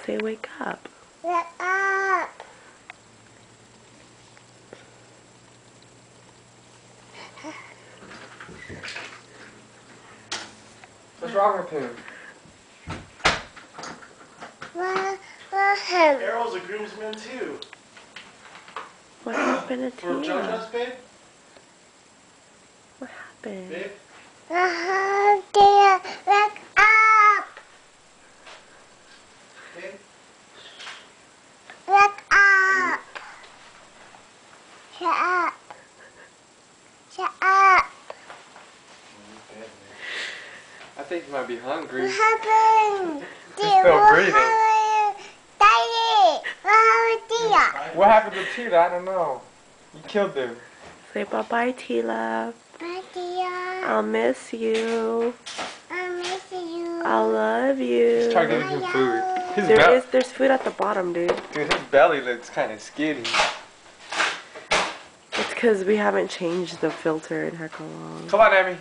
Say wake up. Wake up. What's wrong with him? Him. Errol's a groomsman too. What happened to For Tia? JoJo's, babe? What happened? Babe? Dear, wake up. Babe? Wake up. Shut up. Shut up. I think he might be hungry. What happened? He's still breathing. Daddy, what happened to Tia? What happened to Tila? I don't know. You killed him. Say bye-bye, Tila. Bye, Tia. I'll miss you. I miss you. I love you. Just try giving him food. There's food at the bottom, dude. Dude, his belly looks kind of skinny. It's because we haven't changed the filter in heck long. Come on, Emmy.